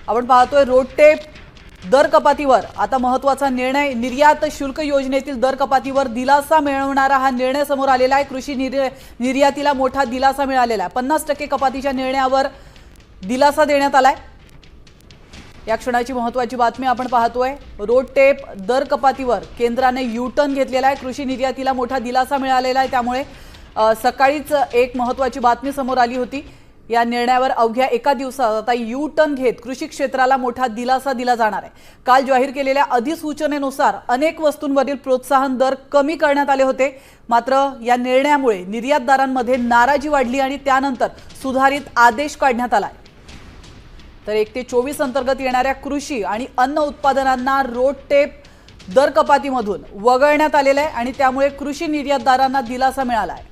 आपण पाहतोय road tape दर कपातीवर आता महत्त्वाचा निर्णय। निर्यात शुल्क योजनेतील दर कपातीवर दिलासा मिळवणारा हा निर्णय समोर आलेला आहे। कृषी निर्यातीला मोठा दिलासा मिळालेला आहे। 50% कपातीच्या निर्णयावर दिलासा देण्यात आलाय। या क्षणाची महत्त्वाची बातमी आपण पाहतोय। रोड टेप दर कपातीवर केंद्राने यू टर्न घेतलेला आहे। कृषी निर्यातीला मोठा दिलासा मिळालेला आहे। त्यामुळे सकाळीच एक महत्त्वाची बातमी समोर आली होती। या निर्णयावर अवघ्या एका दिवसात आता यू टर्न घेत कृषी क्षेत्राला मोठा दिलासा दिला जाणार आहे। काल जाहीर केलेल्या अधिसूचनेनुसार अनेक वस्तूंवरील प्रोत्साहन दर कमी करण्यात आले होते। मात्र या निर्णयामुळे निर्यातदारांमध्ये नाराजी वाढली आणि त्यानंतर सुधारित आदेश काढण्यात आला। तर 1 ते 24 अंतर्गत येणाऱ्या कृषी आणि अन्न उत्पादनांना रोड टेप दर कपातीमधून वगळण्यात आलेले आहे आणि त्यामुळे कृषी निर्यातदारांना दिलासा मिळाला आहे।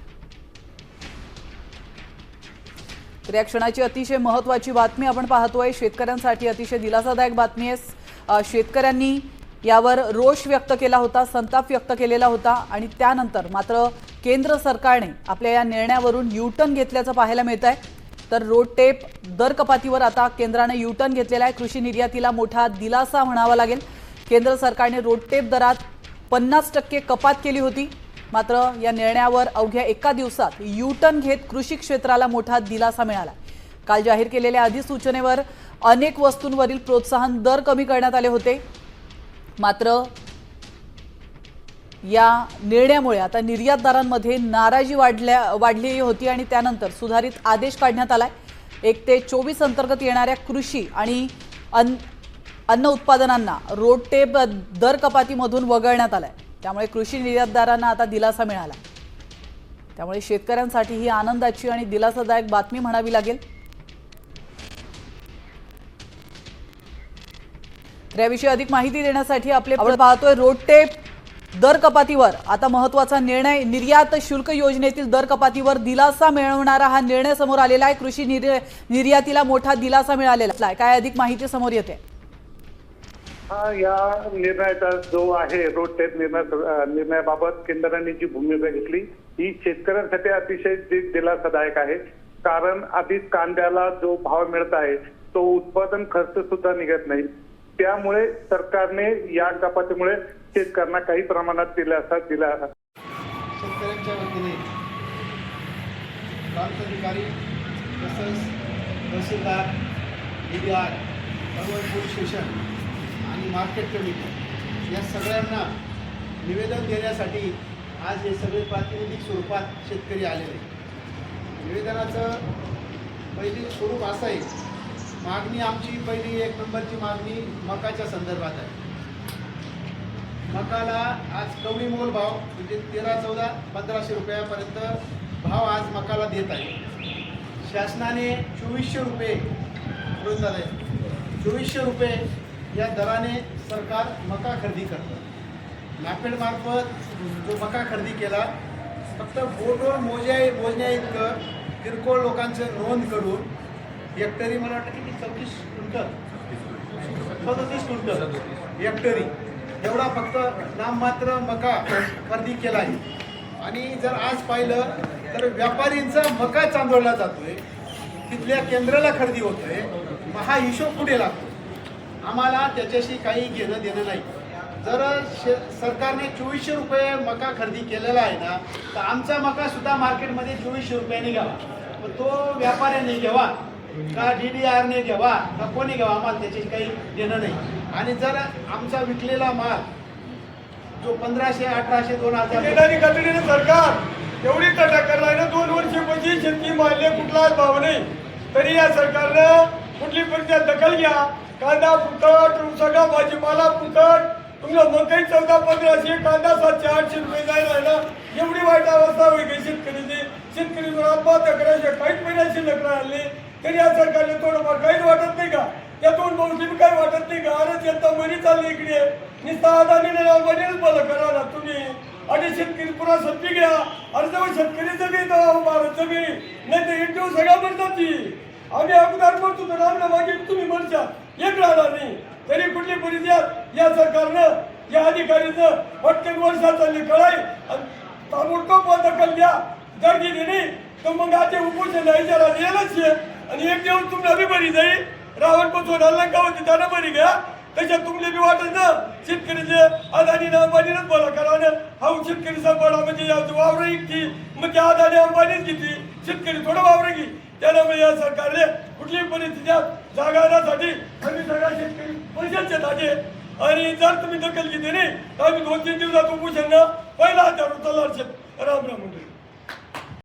तर या क्षणाची अतिशय महत्त्वाची बातमी आपण पाहतोय। शेतकऱ्यांसाठी अतिशय दिलासादायक बातमी आहे। शेतकऱ्यांनी यावर रोष व्यक्त केला होता, संताप व्यक्त केलेला होता आणि त्यानंतर मात्र केंद्र सरकारने आपल्या या निर्णयावरून यू टर्न घेतल्याचं पाहायला मिळत आहे। तर रोड टेप दर कपातीवर आता केंद्राने यू टर्न घेतलेला आहे। कृषी निर्यातीला मोठा दिलासा म्हणावा लागेल। केंद्र सरकारने रोड टेप दरात 50% कपात केली होती। मात्र या निर्णयावर अवघ्या एका दिवसात यू टर्न घेत कृषी क्षेत्राला मोठा दिलासा मिळाला। काल जाहीर केलेल्या अधिसूचनेवर अनेक वस्तूंवरील प्रोत्साहन दर कमी करण्यात आले होते। मात्र या निर्णयामुळे आता निर्यातदारांमध्ये नाराजी वाढली होती आणि त्यानंतर सुधारित आदेश काढण्यात आलाय। 1 ते 24 अंतर्गत येणाऱ्या कृषी आणि अन्न उत्पादनांना रोड टेप दर कपातीमधून वगळण्यात आलाय। त्यामुळे कृषी निर्यातदारांना आता दिलासा मिळाला। त्यामुळे शेतकऱ्यांसाठी ही आनंदाची आणि दिलासादायक बातमी म्हणावी लागेल। तर याविषयी अधिक माहिती देण्यासाठी आपण पाहतोय रोड टेप दर कपातीवर आता महत्त्वाचा निर्णय। निर्यात शुल्क योजनेतील दर कपातीवर दिलासा मिळवणारा हा निर्णय समोर आलेला आहे। कृषी निर्यातीला मोठा दिलासा मिळालेला आहे। काय अधिक माहिती समोर येते? या निर्णयाचा जो आहे रोड टेप निर्णयाबाबत केंद्राने जी भूमिका घेतली ही शेतकऱ्यांसाठी अतिशय दिलासादायक आहे। कारण आधीच कांद्याला जो भाव मिळत आहे तो उत्पादन खर्च सुद्धा निघत नाही। त्यामुळे सरकारने या कपातीमुळे शेतकऱ्यांना काही प्रमाणात दिलासा दिला। शेतकऱ्यांच्या वतीने प्रांताधिकारी तसंच तहसीलदार DDR पोलीस स्टेशन आणि मार्केट कमिटी या सगळ्यांना निवेदन देण्यासाठी आज हे सगळे प्रातिनिधिक स्वरूपात शेतकरी आलेले। निवेदनाचं पहिली स्वरूप असं आहे, मागणी आमची पहिली 1 नंबरची मागणी मकाच्या संदर्भात आहे। मकाला आज कवडी मोल भाव म्हणजे 13-14-1500 रुपयापर्यंत भाव आज मकाला देत आहे। शासनाने 2400 रुपये मिळून झाले। 2400 रुपये या दराने सरकार मका खरेदी करतं। नाफेडमार्फत जो मका खरेदी केला फक्त बोटवर मोजण्या इतकं किरकोळ लोकांचं नोंद करून हेक्टरी मला वाटतं की 34 क्विंटल 37 क्विंटल हेक्टरी एवढा फक्त नाममात्र मका खरेदी केला आहे। आणि जर आज पाहिलं तर व्यापारींचा मका चांदोळला जातोय, तिथल्या केंद्राला खरेदी होतोय। मग हा हिशोब पुढे लागतो। आम्हाला त्याच्याशी काही घेणं देणं नाही। जर सरकारने 2400 रुपये मका खरेदी केलेला आहे ना, तर आमचा मका सुद्धा मार्केटमध्ये 2400 रुपयाने घ्यावा। पण तो व्यापाऱ्याने घ्यावा का DDRने घ्यावा का कोणी घ्यावा, आम्हाला त्याच्याशी काही देणं नाही। आणि जर आमचा विकलेला माल जो 1500, 1800, 2000 सरकार एवढी तडा करणार ना, 2 वर्षापासून शेती मारले कुठलाच भाव नाही, तरी या सरकारनं कुठली परिस्थिती दखल घ्या। कांदा फुकट, सगळा भाजीपाला फुकट, तुमला मकई 1400-1500, कांदा 700-800 रुपये जायला ना, एवढी वाईट अवस्था होई गई शेतकऱ्याची। शेतकरी आत्महत्या करायच्या काहीच महिन्याची नकर आणली, तरी या सरकारने थोडंफार काहीच वाटत नाही का? त्यातून बहुतेक काही वाटत नाही का? अरे येता मनी चालली इकडे नुसता अदानीने मनीच बंद करा ना तुम्ही। आणि शेतकरी पुरा सत्ती घ्या। अरे जवळ शेतकरीचं बी भारतचं बी नाही तर एक दिवस सगळ्या म्हणतात ती आम्ही अगोदर म्हणतो तर आम्हाला मागे तुम्ही म्हणता एक राहणार नाही। तरी कुठली परिस्थिती या सरकारनं या अधिकारीचं पटकन वर्षाचा कळाई ताबडतोब दखल द्या। जर दिली नाही तर मग आता उपोषण इशारा द्यायलाच आहे आणि एक दिवस तुम्हाला बी बरी जाईल रावण बसवून आणला का होती त्यानं बरी घ्या त्याच्यात तुमले बी वाटत ना शेतकरीचे अदानी अंबानीनच बोला कारण हा शेतकरी सांभाळा म्हणजे वावर इकती मग त्या अदानी अंबानीच घेतली शेतकरी थोडं वावर घे त्यामुळे या सरकारने कुठलीही परिस्थितीत जागासाठी कमी जागा शेतकरी पैशाचे ताजे आणि जर तुम्ही दखल घेतली नाही तर आम्ही 2-3 दिवसात उपोषण पहिला हत्यार उचलणार राम राम मंडळी.